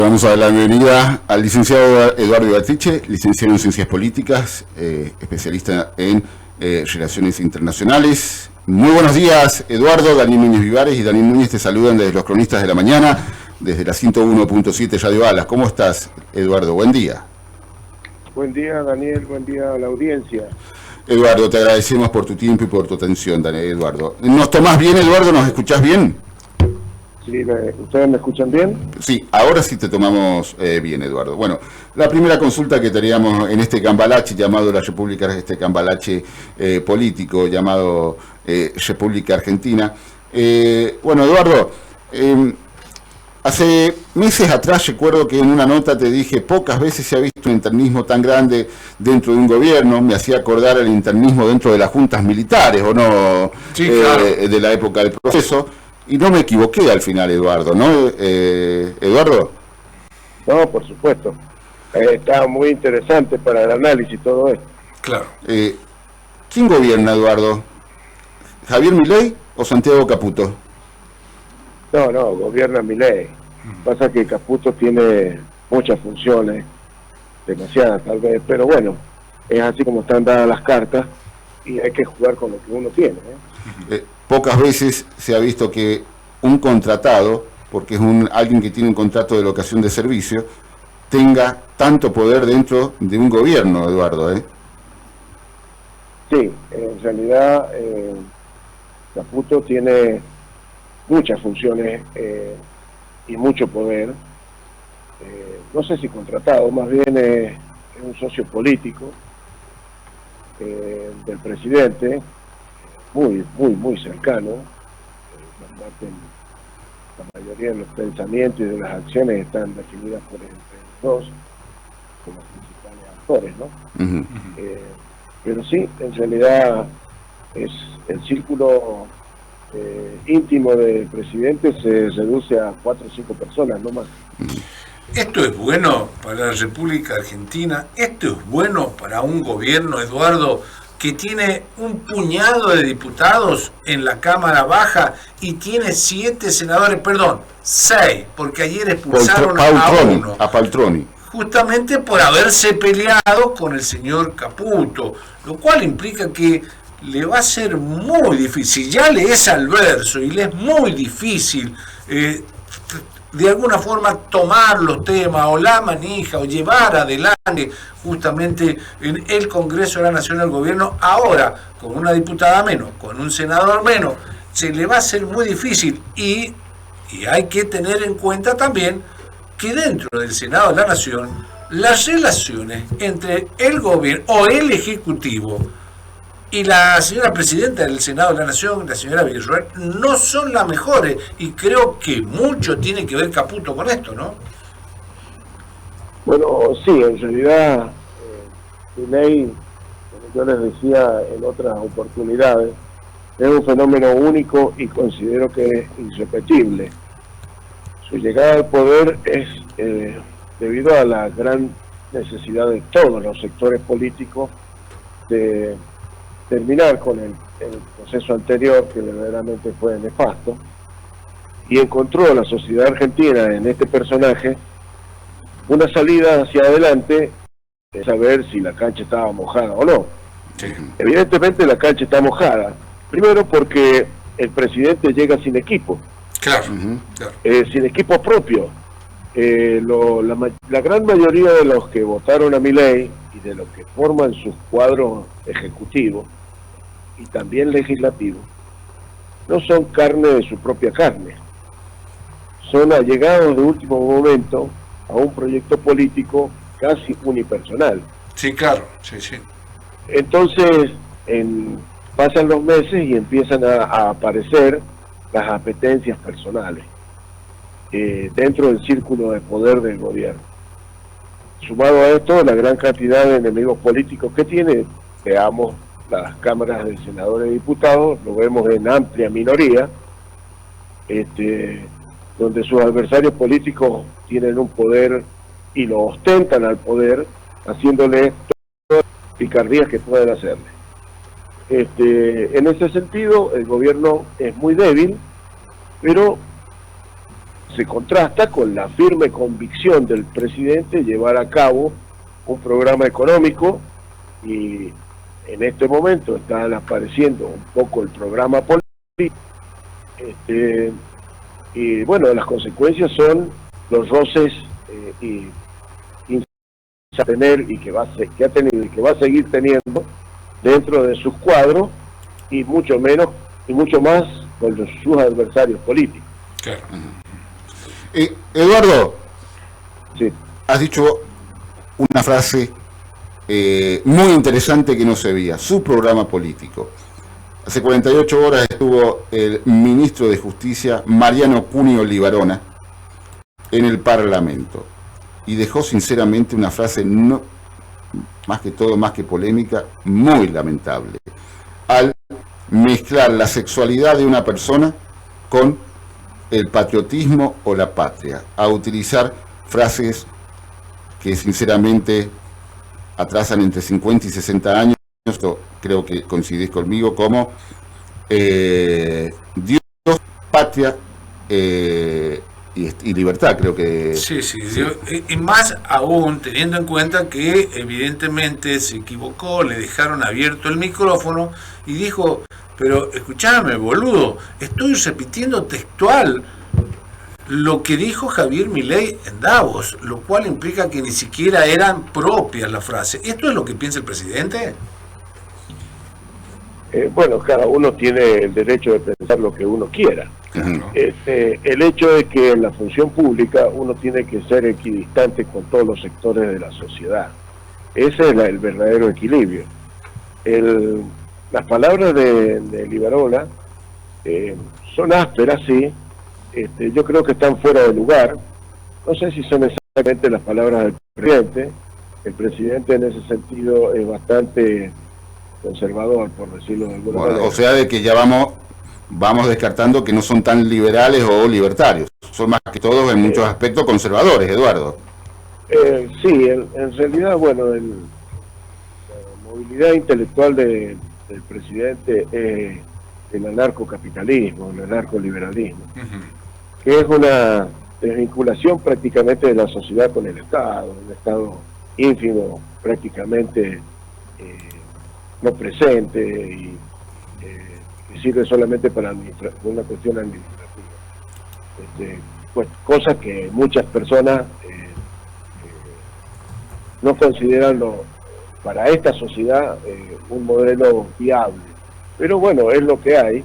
Vamos a dar la bienvenida al licenciado Eduardo Batiche, licenciado en Ciencias Políticas, especialista en Relaciones Internacionales. Muy buenos días, Eduardo. Daniel Núñez Vivares y Daniel Núñez te saludan desde los Cronistas de la Mañana, desde la 101.7 Radio Alas. ¿Cómo estás, Eduardo? Buen día. Buen día, Daniel. Buen día a la audiencia. Eduardo, te agradecemos por tu tiempo y por tu atención, Daniel, Eduardo. ¿Nos tomás bien, Eduardo? ¿Nos escuchás bien? Sí, ¿ustedes me escuchan bien? Sí, ahora sí te tomamos bien, Eduardo. Bueno, la primera consulta que teníamos en este cambalache llamado la República, este cambalache político llamado República Argentina. Bueno, Eduardo, hace meses atrás recuerdo que en una nota te dije, pocas veces se ha visto un internismo tan grande dentro de un gobierno. Me hacía acordar el internismo dentro de las juntas militares, ¿o no? Sí, claro. De la época del proceso. Y no me equivoqué al final, Eduardo, ¿no? ¿Eduardo? No, por supuesto. Está muy interesante para el análisis todo esto. Claro. ¿Quién gobierna, Eduardo? ¿Javier Milei o Santiago Caputo? No, gobierna Milei. Pasa que Caputo tiene muchas funciones, demasiadas tal vez, pero bueno, es así como están dadas las cartas y hay que jugar con lo que uno tiene, Pocas veces se ha visto que un contratado, porque es alguien que tiene un contrato de locación de servicio, tenga tanto poder dentro de un gobierno, Eduardo, Sí, en realidad Caputo tiene muchas funciones y mucho poder. No sé si contratado, más bien es un socio político del presidente, muy cercano. La mayoría de los pensamientos y de las acciones están definidas por entre los dos como principales actores, ¿no? Pero sí, en realidad es el círculo íntimo del presidente se reduce a 4 o 5 personas, no más. Esto es bueno para la República Argentina, esto es bueno para un gobierno, Eduardo, que tiene un puñado de diputados en la Cámara Baja y tiene 6, porque ayer expulsaron a Paltroni. Justamente por haberse peleado con el señor Caputo, lo cual implica que le va a ser muy difícil, ya le es adverso y le es muy difícil de alguna forma tomar los temas o la manija o llevar adelante justamente en el Congreso de la Nación el gobierno. Ahora, con una diputada menos, con un senador menos, se le va a hacer muy difícil y hay que tener en cuenta también que dentro del Senado de la Nación las relaciones entre el gobierno o el Ejecutivo y la señora Presidenta del Senado de la Nación, la señora Villarruel, no son las mejores, y creo que mucho tiene que ver Caputo con esto, ¿no? Bueno, sí, en realidad Milei, como yo les decía en otras oportunidades, es un fenómeno único y considero que es irrepetible. Su llegada al poder es debido a la gran necesidad de todos los sectores políticos de terminar con el proceso anterior, que verdaderamente fue nefasto, y encontró la sociedad argentina en este personaje una salida hacia adelante de saber si la cancha estaba mojada o no. Sí. Evidentemente la cancha está mojada, primero porque el presidente llega sin equipo, Claro. sin equipo propio. La gran mayoría de los que votaron a Milei y de los que forman sus cuadros ejecutivos y también legislativos no son carne de su propia carne, son allegados de último momento a un proyecto político casi unipersonal. Sí, claro, sí. Entonces pasan los meses y empiezan a aparecer las apetencias personales dentro del círculo de poder del gobierno. Sumado a esto, la gran cantidad de enemigos políticos que tiene, veamos las cámaras de senadores y diputados, lo vemos en amplia minoría, donde sus adversarios políticos tienen un poder y lo ostentan al poder, haciéndole todas las picardías que pueden hacerle. En ese sentido, el gobierno es muy débil, pero se contrasta con la firme convicción del presidente llevar a cabo un programa económico, y en este momento están apareciendo un poco el programa político, y bueno, las consecuencias son los roces y a tener, y que ha tenido y que va a seguir teniendo dentro de sus cuadros, y mucho más con sus adversarios políticos. Claro. Eduardo, Sí. has dicho una frase muy interesante que no se veía: su programa político. Hace 48 horas estuvo el ministro de Justicia, Mariano Cunio Libarona, en el Parlamento, y dejó sinceramente una frase, no, más que polémica, muy lamentable, al mezclar la sexualidad de una persona con el patriotismo o la patria, a utilizar frases que sinceramente atrasan entre 50 y 60 años. Esto creo que coincidís conmigo, como Dios, patria y libertad, creo que... Sí. Y más aún teniendo en cuenta que evidentemente se equivocó, le dejaron abierto el micrófono y dijo: pero escuchame, boludo, estoy repitiendo textual lo que dijo Javier Milei en Davos, lo cual implica que ni siquiera eran propias las frases. ¿Esto es lo que piensa el presidente? Bueno, cada uno tiene el derecho de pensar lo que uno quiera. Claro. El hecho de que en la función pública uno tiene que ser equidistante con todos los sectores de la sociedad. Ese es el verdadero equilibrio. Las palabras de Libarona son ásperas, sí. Yo creo que están fuera de lugar. No sé si son exactamente las palabras del presidente. El presidente en ese sentido es bastante conservador, por decirlo de alguna manera. O sea, de que ya vamos descartando que no son tan liberales o libertarios, son más que todos en muchos aspectos conservadores, Eduardo. Sí, en realidad, bueno, la movilidad intelectual del presidente es el anarcocapitalismo, el anarcoliberalismo, que es una desvinculación prácticamente de la sociedad con el Estado, un Estado ínfimo, prácticamente no presente, y que sirve solamente para una cuestión administrativa. Pues cosas que muchas personas no consideran para esta sociedad un modelo viable. Pero bueno, es lo que hay,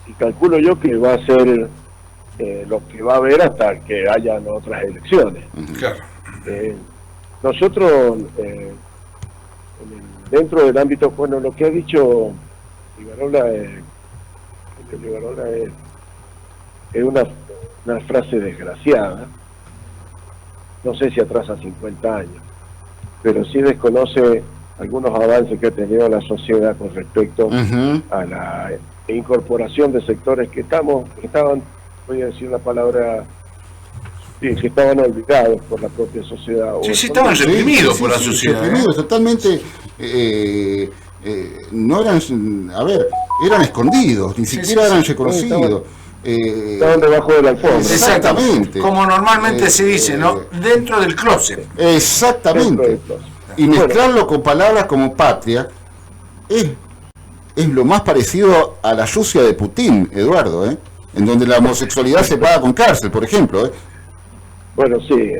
y calculo yo que va a ser lo que va a haber hasta que hayan otras elecciones. Claro. Nosotros, dentro del ámbito, bueno, lo que ha dicho Libarona es una frase desgraciada. No sé si atrasa 50 años, pero sí desconoce algunos avances que ha tenido la sociedad con respecto a la incorporación de sectores que estaban, voy a decir la palabra, sí, que estaban olvidados por la propia sociedad. Sí, estaban reprimidos por la sociedad. Reprimidos, totalmente. No eran, eran escondidos, ni siquiera eran reconocidos. Estaban debajo de la alfombra. Exactamente. Como normalmente se dice, ¿no? Dentro del closet. Exactamente. Y mezclarlo con palabras como patria es lo más parecido a la Rusia de Putin, Eduardo, en donde la homosexualidad se paga con cárcel, por ejemplo. Bueno, sí,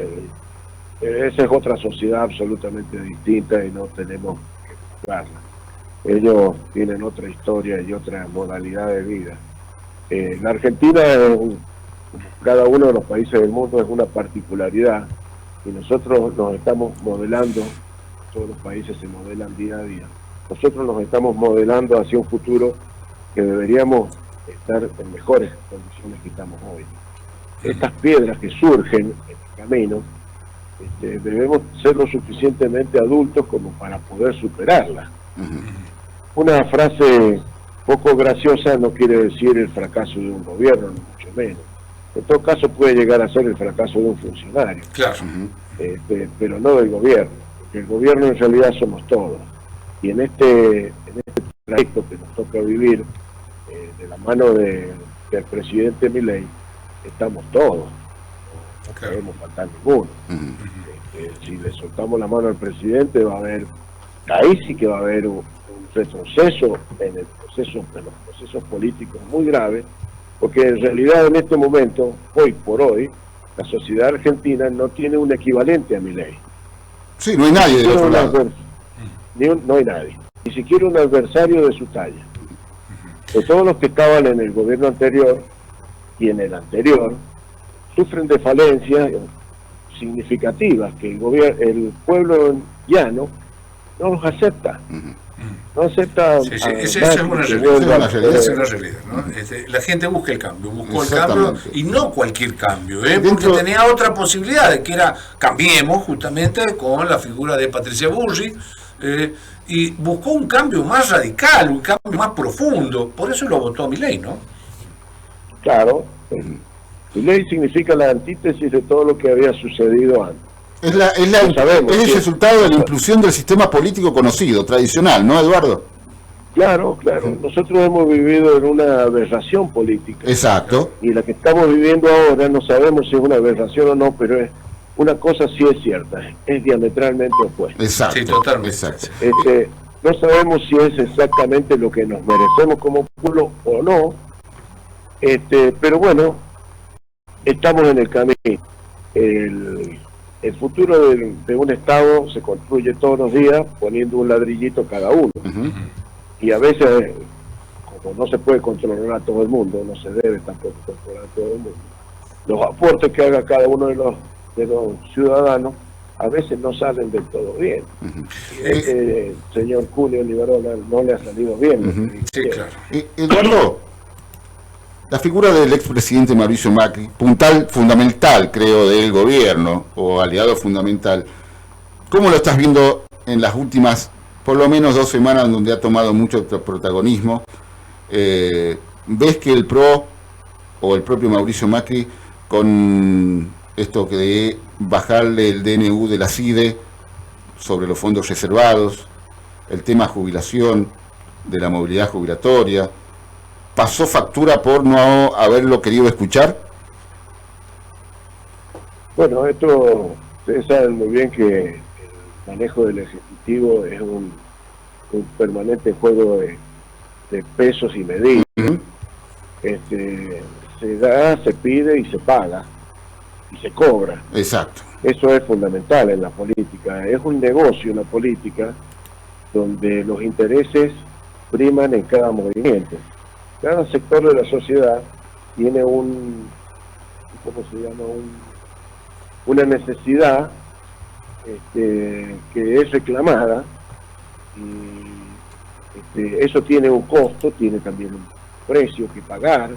esa es otra sociedad absolutamente distinta y no tenemos que juzgarla. Ellos tienen otra historia y otra modalidad de vida. La Argentina, cada uno de los países del mundo, es una particularidad, y nosotros nos estamos modelando, todos los países se modelan día a día, nosotros nos estamos modelando hacia un futuro que deberíamos estar en mejores condiciones que estamos hoy. Estas piedras que surgen en el camino, debemos ser lo suficientemente adultos como para poder superarlas. Una frase poco graciosa no quiere decir el fracaso de un gobierno, ni mucho menos. En todo caso puede llegar a ser el fracaso de un funcionario, Claro. pero no del gobierno, porque el gobierno en realidad somos todos. Y en este trayecto que nos toca vivir, de la mano del presidente Milei, estamos todos. no Claro. podemos faltar ninguno. Si le soltamos la mano al presidente, va a haber, ahí sí que va a haber un retroceso en los procesos políticos muy graves, porque en realidad en este momento, hoy por hoy, la sociedad argentina no tiene un equivalente a Milei. Sí, no hay nadie del otro lado. No hay nadie, ni siquiera un adversario de su talla. De todos los que estaban en el gobierno anterior y en el anterior, sufren de falencias significativas que el pueblo llano no los acepta. No acepta. Sí, esa es una realidad. Esa es una realidad, ¿no? La gente busca el cambio, buscó el cambio y no cualquier cambio, porque tenía otra posibilidad, que era cambiemos justamente con la figura de Patricia Bullrich, y buscó un cambio más radical, un cambio más profundo, por eso lo votó Milei, ¿no? Claro, Milei significa la antítesis de todo lo que había sucedido antes. Es el resultado de la inclusión del sistema político conocido, tradicional, ¿no, Eduardo? Claro. Nosotros hemos vivido en una aberración política. Exacto. Y la que estamos viviendo ahora no sabemos si es una aberración o no, pero una cosa sí es cierta, es diametralmente opuesta. Exacto. Sí, totalmente. Exacto. No sabemos si es exactamente lo que nos merecemos como pueblo o no, pero bueno, estamos en el camino. El futuro de un Estado se construye todos los días poniendo un ladrillito cada uno. Y a veces, como no se puede controlar a todo el mundo, no se debe tampoco controlar a todo el mundo, los aportes que haga cada uno de los ciudadanos a veces no salen del todo bien. Señor Julio Liberola no le ha salido bien. Sí, claro. Eduardo, la figura del expresidente Mauricio Macri, puntal fundamental, creo, del gobierno, o aliado fundamental, ¿cómo lo estás viendo en las últimas, por lo menos 2 semanas, donde ha tomado mucho protagonismo? ¿Ves que el PRO o el propio Mauricio Macri, con esto que de bajarle el DNU de la CIDE sobre los fondos reservados, el tema jubilación, de la movilidad jubilatoria, pasó factura por no haberlo querido escuchar? Bueno, ustedes saben muy bien que el manejo del Ejecutivo es un permanente juego de pesos y medidas. Se da, se pide y se paga y se cobra. Exacto. Eso es fundamental en la política. Es un negocio la política donde los intereses priman en cada movimiento. Cada sector de la sociedad tiene una necesidad que es reclamada, y eso tiene un costo, tiene también un precio que pagar,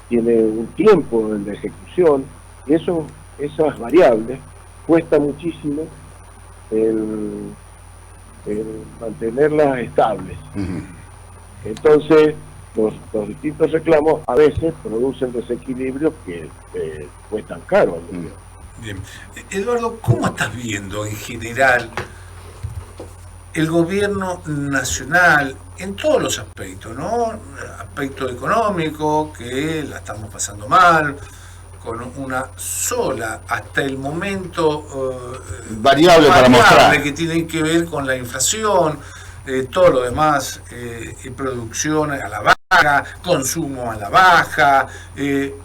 tiene un tiempo de ejecución, y esas variables cuesta muchísimo el mantenerlas estables. Entonces los distintos reclamos a veces producen desequilibrios que cuestan caro. Bien. Eduardo, ¿cómo estás viendo en general el gobierno nacional en todos los aspectos, ¿no? Aspecto económico, que la estamos pasando mal, con una sola, hasta el momento, variable para mostrar, que tiene que ver con la inflación, todo lo demás, producción a la baja, consumo a la baja.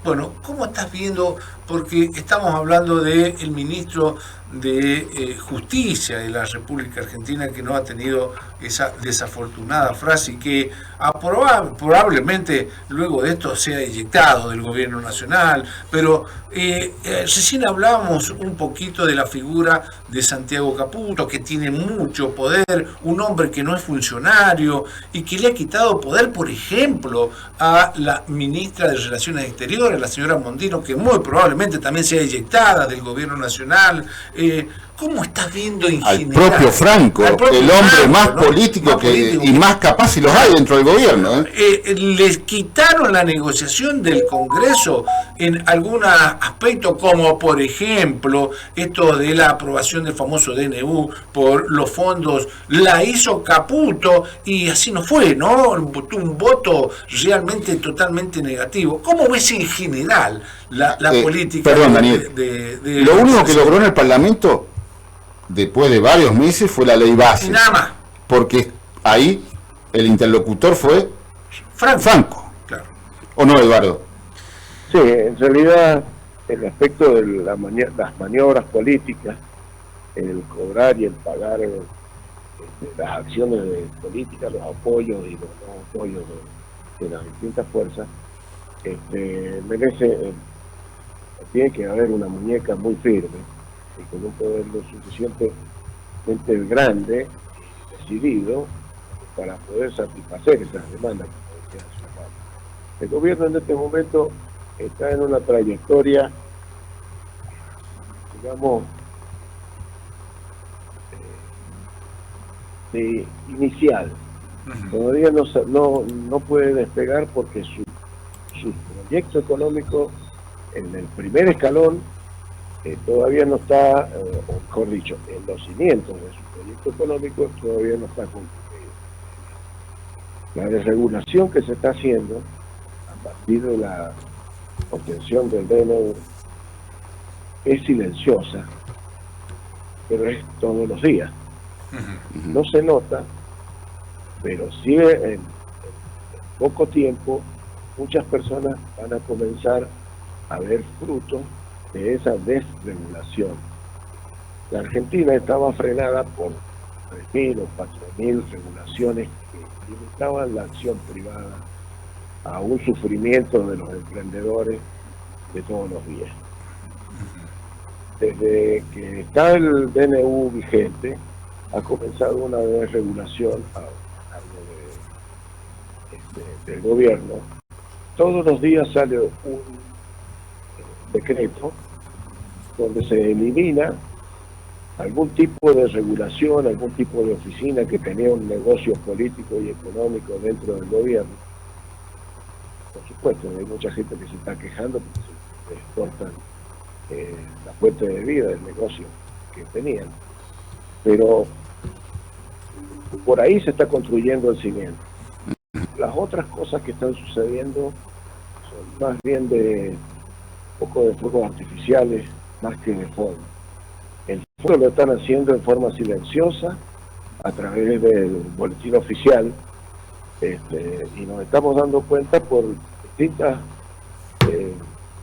Bueno, ¿cómo estás viendo? Porque estamos hablando del ministro de Justicia de la República Argentina, que no ha tenido esa desafortunada frase y que probablemente luego de esto sea eyectado del gobierno nacional. Pero recién hablábamos un poquito de la figura de Santiago Caputo, que tiene mucho poder, un hombre que no es funcionario y que le ha quitado poder, por ejemplo, a la ministra de Relaciones Exteriores, la señora Mondino, que muy probablemente también sea eyectada del gobierno nacional. ¿Cómo estás viendo en al general? propio Franco, Al propio el hombre Franco, más ¿no? político Más político y más capaz, si los hay dentro del gobierno. Les quitaron la negociación del Congreso en algunos aspectos, como por ejemplo esto de la aprobación del famoso DNU por los fondos, la hizo Caputo y así no fue, ¿no? Un voto realmente totalmente negativo. ¿Cómo ves en general la política perdón, Daniel, de lo único que logró en el Parlamento, después de varios meses, fue la ley base? Nada más. Porque ahí el interlocutor fue Franco. Claro. ¿O no, Eduardo? Sí, en realidad el aspecto de las maniobras políticas, el cobrar y el pagar las acciones de política, los apoyos y los no apoyos de las distintas fuerzas, merece, tiene que haber una muñeca muy firme y con un poder lo suficientemente grande y decidido para poder satisfacer esas demandas. El gobierno en este momento está en una trayectoria, digamos, inicial. Todavía no puede despegar porque su proyecto económico en el primer escalón todavía no está, o mejor dicho, en los cimientos de su proyecto económico todavía no está concluido. La desregulación que se está haciendo a partir de la obtención del DNU es silenciosa, pero es todos los días. No se nota, pero sí en poco tiempo muchas personas van a comenzar a ver frutos de esa desregulación. La Argentina estaba frenada por 3.000 o 4.000 regulaciones que limitaban la acción privada a un sufrimiento de los emprendedores de todos los días. Desde que está el DNU vigente, ha comenzado una desregulación a cargo del gobierno. Todos los días sale un decreto donde se elimina algún tipo de regulación, algún tipo de oficina que tenía un negocio político y económico dentro del gobierno. Por supuesto, hay mucha gente que se está quejando porque se les cortan la fuente de vida del negocio que tenían. Pero por ahí se está construyendo el cimiento. Las otras cosas que están sucediendo son más bien de un poco de fuegos artificiales, más que de fondo. El fuego lo están haciendo en forma silenciosa, a través del boletín oficial, y nos estamos dando cuenta por distintas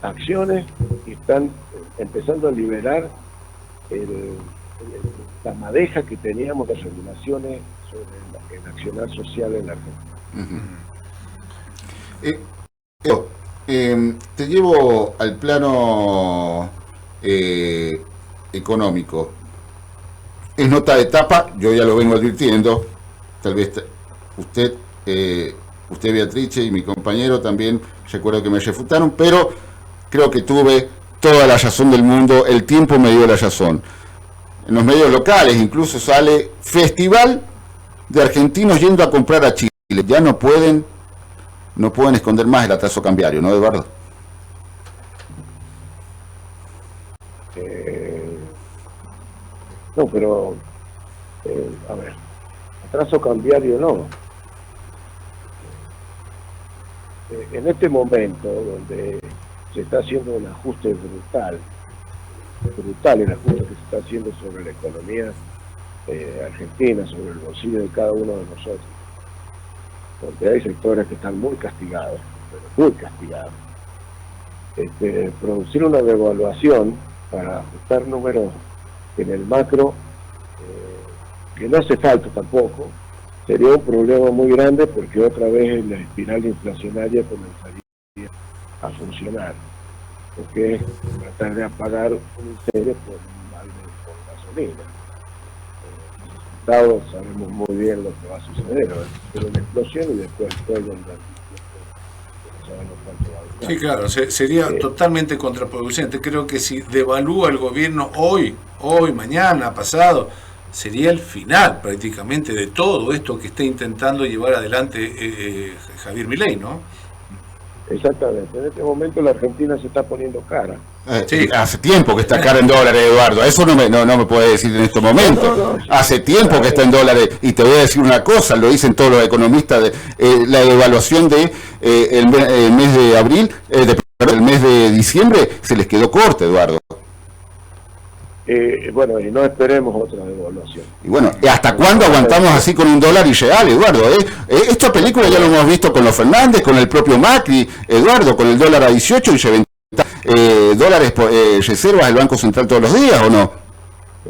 acciones que están empezando a liberar la madeja que teníamos de regulaciones sobre el accionar social en la Argentina. Te llevo al plano económico. Es nota de tapa, yo ya lo vengo advirtiendo, tal vez usted Beatrice y mi compañero también, recuerdo que me refutaron, pero creo que tuve toda la razón del mundo, el tiempo me dio la razón. En los medios locales incluso sale festival de argentinos yendo a comprar a Chile. Ya no pueden esconder más el atraso cambiario, ¿no, Eduardo? No, pero a ver, atraso cambiario no. En este momento donde se está haciendo un ajuste brutal el ajuste que se está haciendo sobre la economía argentina, sobre el bolsillo de cada uno de nosotros, donde hay sectores que están muy castigados, pero muy castigados. Producir una devaluación para ajustar números en el macro, que no hace falta tampoco, sería un problema muy grande porque otra vez la espiral inflacionaria comenzaría a funcionar, porque es tratar de apagar un incendio por un balde con gasolina. Sabemos muy bien lo que va a suceder, va a ser una explosión y después todo el sabemos cuánto va a durar. Sí, claro, sería totalmente contraproducente. Creo que si devalúa el gobierno hoy, mañana, pasado, sería el final prácticamente de todo esto que está intentando llevar adelante Javier Milei, ¿no? Exactamente. En este momento la Argentina se está poniendo cara. Sí. Hace tiempo que está cara en dólares, Eduardo. Eso no me puede decir en estos momentos. No, Hace tiempo que está en dólares. Y te voy a decir una cosa, lo dicen todos los economistas, la devaluación de el mes de abril, el mes de diciembre, se les quedó corta, Eduardo. Bueno, y no esperemos otra devaluación. Y bueno, ¿hasta cuándo aguantamos así con un dólar irreal, Eduardo? Esta película ya lo hemos visto con los Fernández, con el propio Macri, Eduardo, con el dólar a 18 y se ven dólares por reservas del Banco Central todos los días, ¿o no?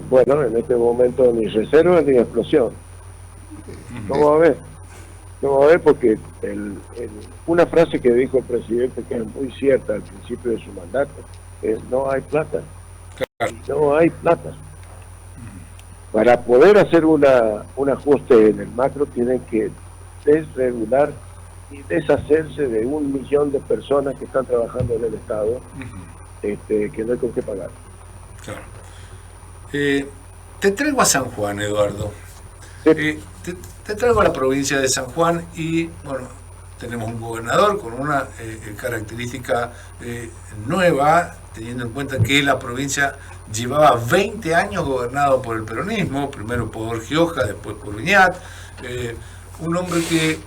Bueno, en este momento ni reserva ni explosión. ¿Cómo va a ver? ¿Cómo va a ver? Porque una frase que dijo el presidente que es muy cierta al principio de su mandato es: no hay plata. No hay plata. Para poder hacer un ajuste en el macro tienen que desregular y deshacerse de 1 millón de personas que están trabajando en el Estado, que no hay con qué pagar. Claro. Te traigo a San Juan, Eduardo. Sí. Te traigo a la provincia de San Juan y, bueno, tenemos un gobernador con una característica nueva, teniendo en cuenta que la provincia llevaba 20 años gobernado por el peronismo, primero por Gioja, después por Viñat, un hombre que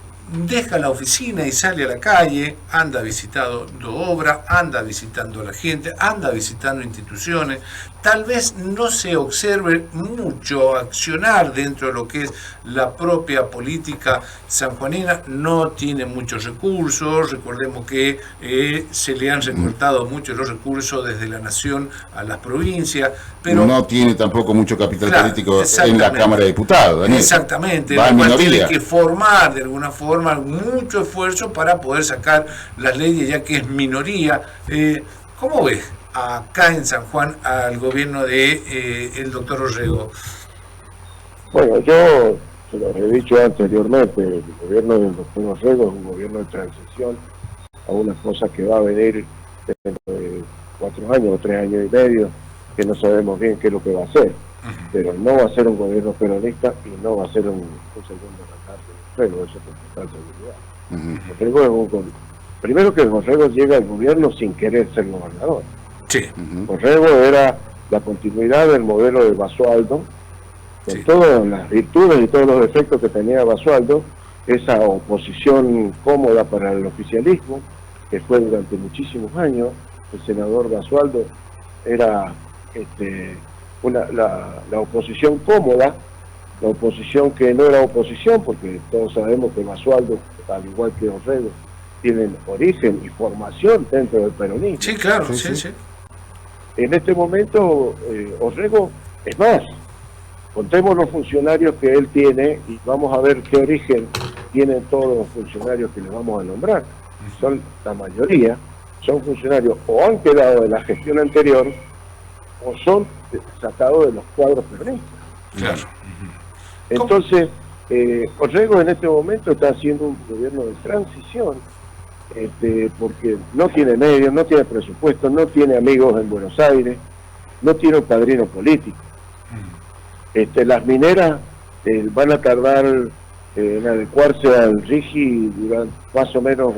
deja la oficina y sale a la calle, anda visitando obra, anda visitando a la gente, anda visitando instituciones. Tal vez no se observe mucho accionar dentro de lo que es la propia política sanjuanina, no tiene muchos recursos, recordemos que se le han recortado mucho los recursos desde la nación a las provincias, pero no tiene tampoco mucho capital político en la exactamente. Cámara de Diputados, Daniel. Exactamente, Va en lo cual minoría. tiene que formar de alguna forma mucho esfuerzo para poder sacar las leyes, ya que es minoría. ¿Cómo ves acá en San Juan al gobierno de el doctor Orrego? Bueno, yo se lo he dicho anteriormente, el gobierno del doctor Orrego es un gobierno de transición a una cosa que va a venir dentro de 4 años o 3 años y medio, que no sabemos bien qué es lo que va a hacer, pero no va a ser un gobierno peronista y no va a ser un segundo mandato de Orrego, eso con total seguridad. Orrego es primero que Orrego llega al gobierno sin querer ser gobernador. Sí. Orrego era la continuidad del modelo de Basualdo, con todas las virtudes y todos los defectos que tenía Basualdo, esa oposición cómoda para el oficialismo, que fue durante muchísimos años. El senador Basualdo era la oposición cómoda, la oposición que no era oposición, porque todos sabemos que Basualdo, al igual que Orrego, tienen origen y formación dentro del peronismo. Sí, claro, sí. En este momento, Orrego, es más, contemos los funcionarios que él tiene y vamos a ver qué origen tienen todos los funcionarios que le vamos a nombrar. Son la mayoría, son funcionarios o han quedado de la gestión anterior o son sacados de los cuadros peronistas. Claro. Entonces, Orrego en este momento está haciendo un gobierno de transición, porque no tiene medios, no tiene presupuesto, no tiene amigos en Buenos Aires, no tiene un padrino político. Las mineras van a tardar en adecuarse al RIGI durante más o menos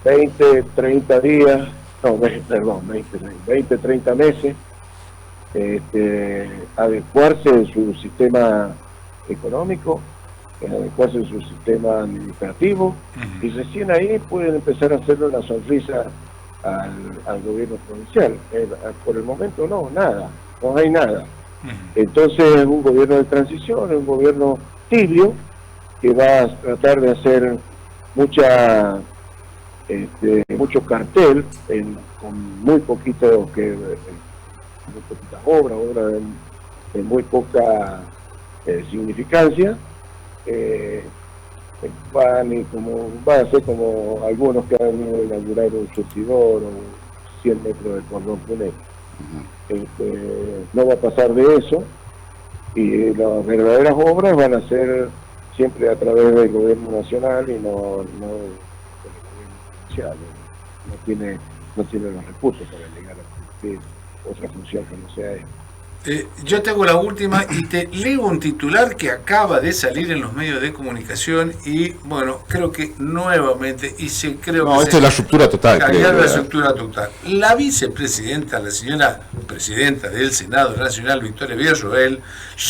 20, 30 días, no, perdón, 20, 30 meses, adecuarse en su sistema económico, adecuarse en su sistema administrativo, y recién ahí pueden empezar a hacerle una sonrisa al gobierno provincial. Por el momento no hay nada. Entonces es un gobierno de transición, es un gobierno tibio, que va a tratar de hacer mucho cartel con muy poquitas obras de muy poca significancia. Va a ser como algunos que han ido a inaugurar un surtidor o 100 metros de cordón cuneta. No va a pasar de eso, y las verdaderas obras van a ser siempre a través del gobierno nacional y no del gobierno provincial. No tiene los recursos para llegar a cumplir otra función que no sea esta. Yo te hago la última y te leo un titular que acaba de salir en los medios de comunicación y, bueno, creo que nuevamente, No, esto es la estructura total. La estructura total. La vicepresidenta, la señora presidenta del Senado Nacional, Victoria Villarroel,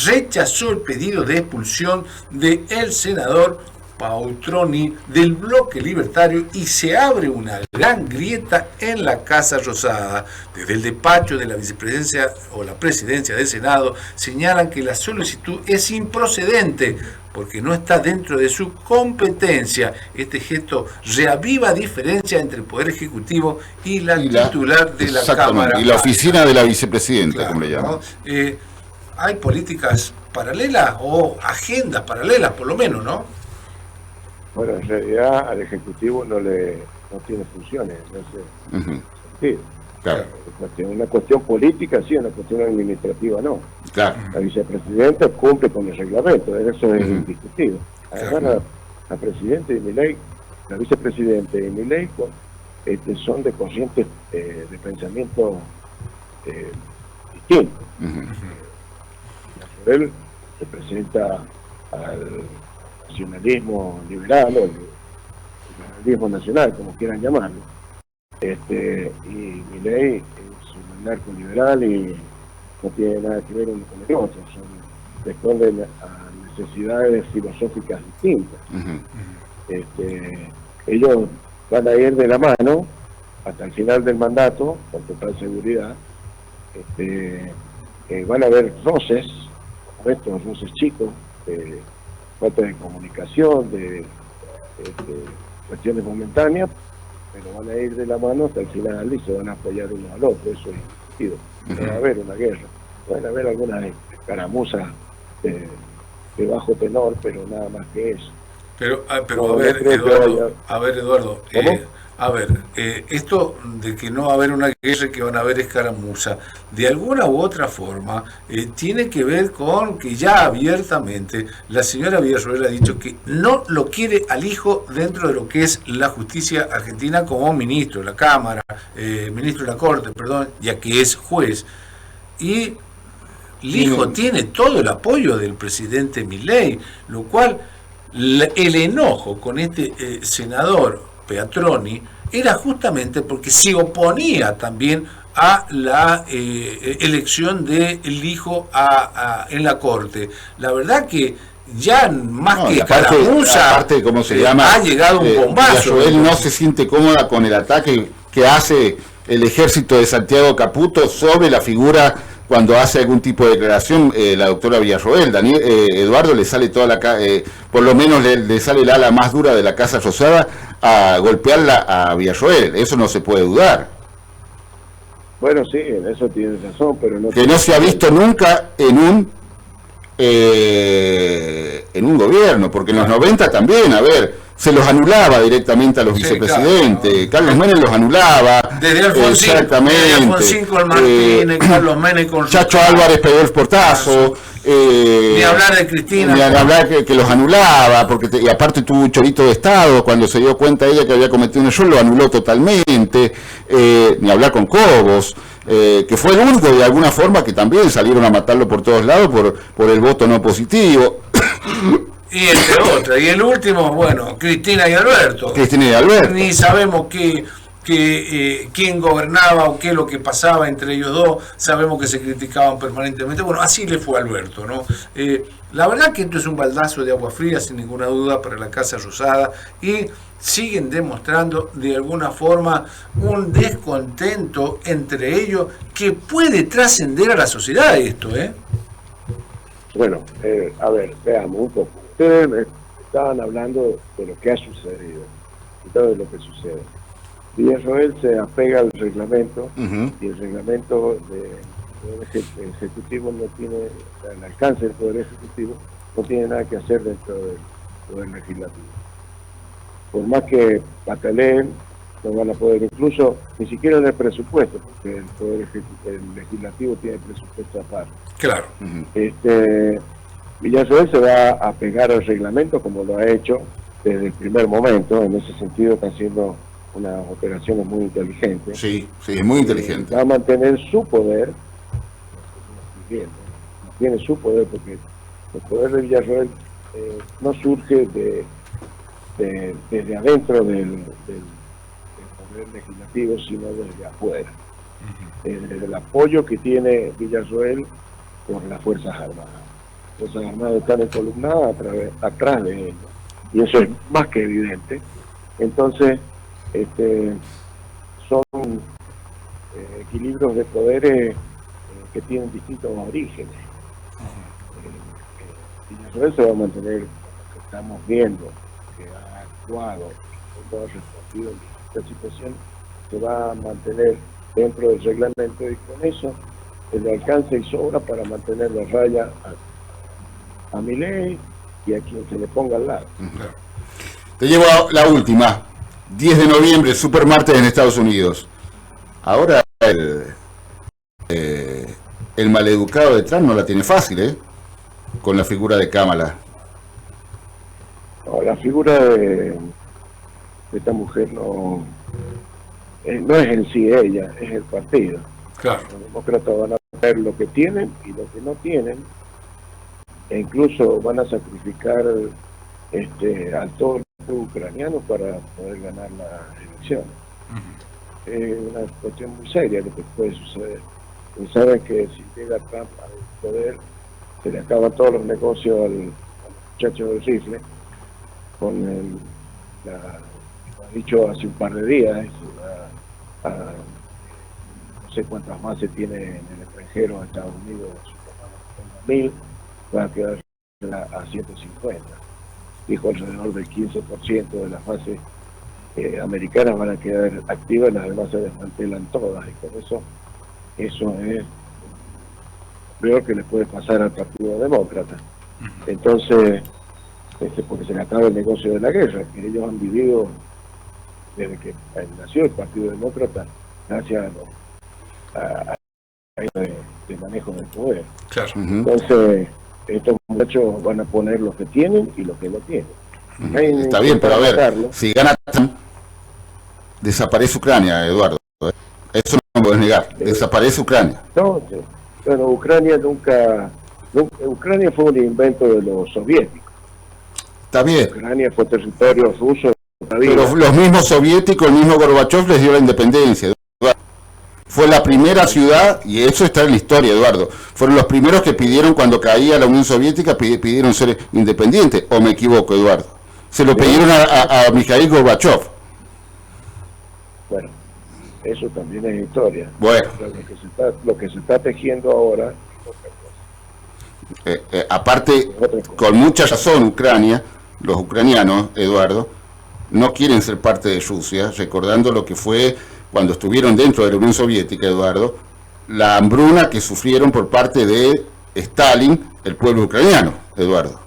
rechazó el pedido de expulsión del senador Pautroni del bloque libertario y se abre una gran grieta en la Casa Rosada. Desde el despacho de la vicepresidencia o la presidencia del Senado señalan que la solicitud es improcedente porque no está dentro de su competencia. Este gesto reaviva diferencia entre el Poder Ejecutivo y la titular de la Cámara. Y la oficina de la vicepresidenta, claro, como le llaman. ¿no? Hay políticas paralelas o agendas paralelas, por lo menos, ¿no? Bueno, en realidad al Ejecutivo no tiene funciones en ese sentido. Claro. Es una cuestión política, sí, una cuestión administrativa, no. Claro. La vicepresidenta cumple con el reglamento, eso es indiscutido. Además, la presidenta y Milei, la vicepresidenta y Milei son de corrientes de pensamiento distintos. Él representa al nacionalismo liberal o el nacionalismo nacional, como quieran llamarlo, y Milei es un narco-liberal y no tiene nada que ver uno con el otro, responden a necesidades filosóficas distintas. Ellos van a ir de la mano hasta el final del mandato, con total seguridad. Van a haber roces, estos roces chicos, falta de comunicación, de cuestiones momentáneas, pero van a ir de la mano hasta el final y se van a apoyar uno al otro, eso es discutido. No va a haber una guerra, van a haber algunas escaramuzas de bajo tenor, pero nada más que eso. Pero No, a ver, Eduardo, ¿Cómo? Esto de que no va a haber una guerra y que van a haber escaramuza, de alguna u otra forma, tiene que ver con que ya abiertamente la señora Villarroel ha dicho que no lo quiere al hijo dentro de lo que es la justicia argentina como ministro de la Cámara, ministro de la Corte, perdón, ya que es juez. Y el hijo tiene todo el apoyo del presidente Milei, lo cual el enojo con este senador Pautroni era justamente porque se oponía también a la elección del hijo en la corte. La que ya más que escaramuza, aparte, ¿cómo se llama? Ha llegado un bombazo. Él no se siente cómoda con el ataque que hace el ejército de Santiago Caputo sobre la figura cuando hace algún tipo de declaración, la doctora Villarroel. Eduardo le sale por lo menos le sale el ala más dura de la Casa Rosada a golpearla a Villarroel. Eso no se puede dudar. Bueno, sí, en eso tienes razón, pero no... Que no se ha visto nunca en un gobierno, porque en los 90 también, se los anulaba directamente a los vicepresidentes. Claro. Carlos Menem los anulaba. Desde Alfonsín, Alfonsín con Martínez, Carlos Menem con... Chacho Álvarez pegó el portazo. Ni hablar de Cristina. Ni hablar que los anulaba, y aparte tuvo un chorito de Estado, cuando se dio cuenta ella que había cometido un error, lo anuló totalmente. Ni hablar con Cobos, que fue el único de alguna forma que también salieron a matarlo por todos lados por el voto no positivo. Y entre otras, y el último, bueno, Cristina y Alberto. Ni sabemos quién gobernaba o qué es lo que pasaba entre ellos dos, sabemos que se criticaban permanentemente. Bueno, así le fue a Alberto, ¿no? La verdad que esto es un baldazo de agua fría, sin ninguna duda, para la Casa Rosada, y siguen demostrando de alguna forma un descontento entre ellos que puede trascender a la sociedad esto, ¿eh? Bueno, a ver, veamos un poco. Ustedes estaban hablando de lo que ha sucedido y todo lo que sucede. Villarroel se apega al reglamento y el reglamento del Ejecutivo no tiene, el alcance del Poder Ejecutivo no tiene nada que hacer dentro del Poder Legislativo. Por más que pataleen, no van a poder, incluso ni siquiera en el presupuesto, porque el Legislativo tiene presupuesto aparte. Claro. Villarroel se va a pegar al reglamento como lo ha hecho desde el primer momento. En ese sentido está haciendo unas operaciones muy inteligentes. Sí, sí, es muy inteligente. Va a mantener su poder, mantiene su poder, porque el poder de Villarroel no surge desde adentro del poder legislativo, sino desde afuera. Desde el apoyo que tiene Villarroel por las Fuerzas Armadas. Las Fuerzas Armadas están encolumnadas atrás de él, y eso es más que evidente. Entonces, son equilibrios de poderes que tienen distintos orígenes. Villarroel se va a mantener, lo que estamos viendo, que ha actuado, que ha respondido en esta situación, se va a mantener dentro del reglamento, y con eso le alcanza y sobra para mantener la raya a Milei y a quien se le ponga al lado. Te llevo a la última. 10 de noviembre, Supermartes en Estados Unidos. Ahora el maleducado de Trump no la tiene fácil, con la figura de Kamala. No, la figura de esta mujer no es en sí ella, es el partido. Claro. Los demócratas van a ver lo que tienen y lo que no tienen, e incluso van a sacrificar al todo ucraniano para poder ganar las elecciones. Es una cuestión muy seria lo que puede suceder. Y saben que si llega Trump al poder, se le acaban todos los negocios al muchacho del rifle, con lo ha dicho hace un par de días, no sé cuántas bases tiene en el extranjero, en Estados Unidos, 1000, va a quedar a 150. Dijo alrededor del 15% de las bases americanas van a quedar activas, las demás se desmantelan todas, y con eso es peor que le puede pasar al Partido Demócrata. Entonces, porque se le acaba el negocio de la guerra, que ellos han vivido desde que nació el Partido Demócrata, gracias a de manejo del poder. Claro. Entonces, estos muchachos van a poner lo que tienen y lo que no tienen. Está bien, pero a ver, si gana Trump, desaparece Ucrania, Eduardo. Eso no lo puedes negar. Desaparece Ucrania. No, bueno, Ucrania nunca. Ucrania fue un invento de los soviéticos. Está bien. Ucrania fue territorio ruso. Pero los mismos soviéticos, el mismo Gorbachev les dio la independencia. Fue la primera ciudad, y eso está en la historia, Eduardo, fueron los primeros que pidieron, cuando caía la Unión Soviética, pidieron ser independientes, o me equivoco, Eduardo. Se lo pidieron a Mikhail Gorbachev. Bueno, eso también es historia. Bueno. Lo que se está tejiendo ahora, aparte, con mucha razón, Ucrania, los ucranianos, Eduardo, no quieren ser parte de Rusia, recordando lo que fue cuando estuvieron dentro de la Unión Soviética, Eduardo, la hambruna que sufrieron por parte de Stalin, el pueblo ucraniano, Eduardo.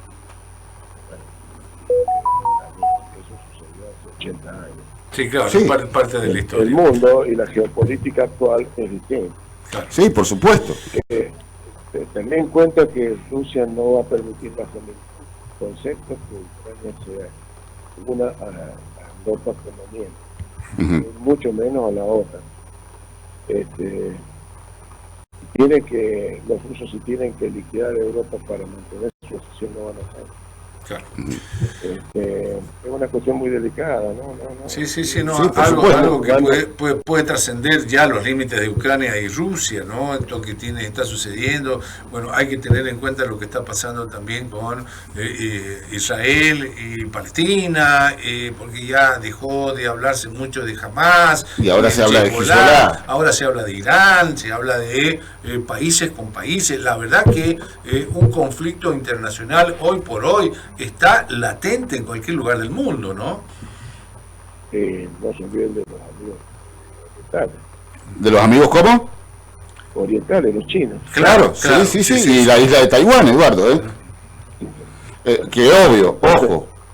eso sucedió hace 80 años. Sí, claro, Sí. parte de la historia. El mundo y la geopolítica actual es distinta. Claro. Sí, por supuesto. Ten en cuenta que Rusia no va a permitir bajo ningún concepto que Ucrania sea una a Europa como miembro, mucho menos a la OTAN. Los rusos si tienen que liquidar Europa para mantener su posición, no van a hacer. Claro. Es una cuestión muy delicada, ¿no? Sí, no, Sí, por algo supuesto. que puede trascender ya los límites de Ucrania y Rusia, ¿no? Esto que está sucediendo. Bueno, hay que tener en cuenta lo que está pasando también con Israel y Palestina, porque ya dejó de hablarse mucho de Hamas. Y ahora se habla de Hezbollah. Ahora se habla de Irán, se habla de países con países. La verdad que un conflicto internacional hoy por hoy está latente en cualquier lugar del mundo, ¿no? No se olviden de los amigos orientales. ¿De los amigos cómo? Orientales, los chinos. Claro, sí, y la isla de Taiwán, Eduardo. Que obvio,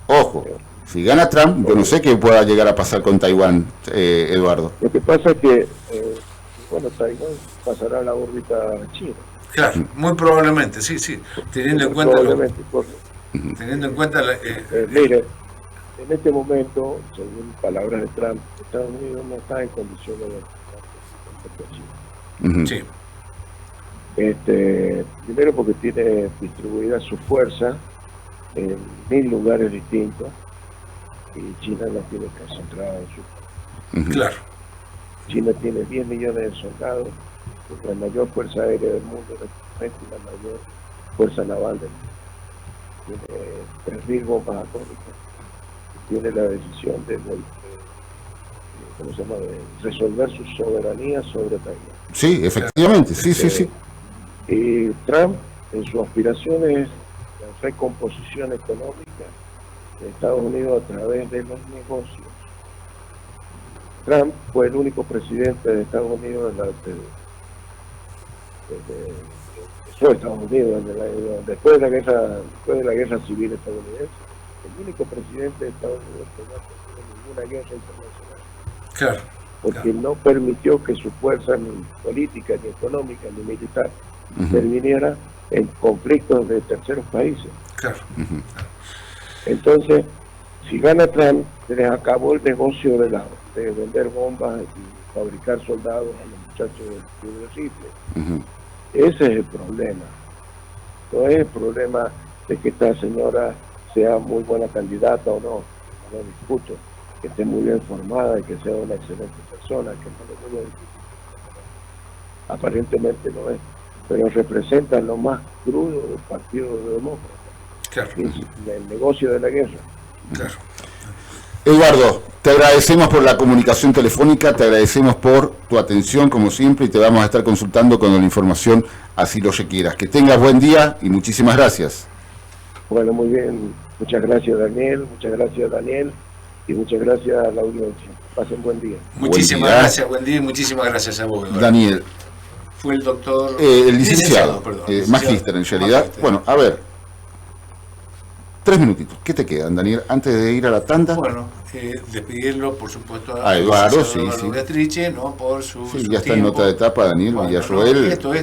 ojo. Si gana Trump, yo no sé qué pueda llegar a pasar con Taiwán, Eduardo. Lo que pasa es que, Taiwán pasará a la órbita china. Claro, muy probablemente, sí, sí. Teniendo en cuenta teniendo en cuenta mire, en este momento, según palabras de Trump, Estados Unidos no está en condiciones de sí. Primero porque tiene distribuida su fuerza en 1000 lugares distintos y China la tiene concentrada en su Claro. China tiene 10 millones de soldados, la mayor fuerza aérea del mundo y la mayor fuerza naval del mundo. Tiene 3.000 bombas atómicas. Tiene la decisión de resolver su soberanía sobre Taiwán. Sí, efectivamente, sí. Y Trump, en su aspiración es la recomposición económica de Estados Unidos a través de los negocios. Trump fue el único presidente de Estados Unidos después de Estados Unidos, después de la guerra civil estadounidense, el único presidente de Estados Unidos que no ha tenido ninguna guerra internacional. Claro. Porque no permitió que su fuerza ni política, ni económica, ni militar interviniera en conflictos de terceros países. Claro. Entonces, si gana Trump, se les acabó el negocio de vender bombas y fabricar soldados a los muchachos del rifle. Ese es el problema. No es el problema de que esta señora sea muy buena candidata o no discuto, que esté muy bien formada y que sea una excelente persona, que no lo voy a decir. Aparentemente no es, pero representa lo más crudo del Partido Demócrata. Claro. El negocio de la guerra. Claro. Eduardo, te agradecemos por la comunicación telefónica, te agradecemos por tu atención como siempre y te vamos a estar consultando con la información así lo requieras. Que tengas buen día y muchísimas gracias. Bueno, muy bien. Muchas gracias Daniel y muchas gracias a la audiencia. Pasen buen día. Muchísimas gracias, buen día y muchísimas gracias a vos, Eduardo. Daniel. Fue el doctor... el licenciado, magíster en realidad. Magíster. Bueno, a ver. 3 minutitos. ¿Qué te quedan, Daniel? Antes de ir a la tanda. Bueno, despedirlo, por supuesto, a Eduardo, Eduardo Beatrice, ¿no? Por su ya está en nota de etapa, Daniel Villarroel. Esto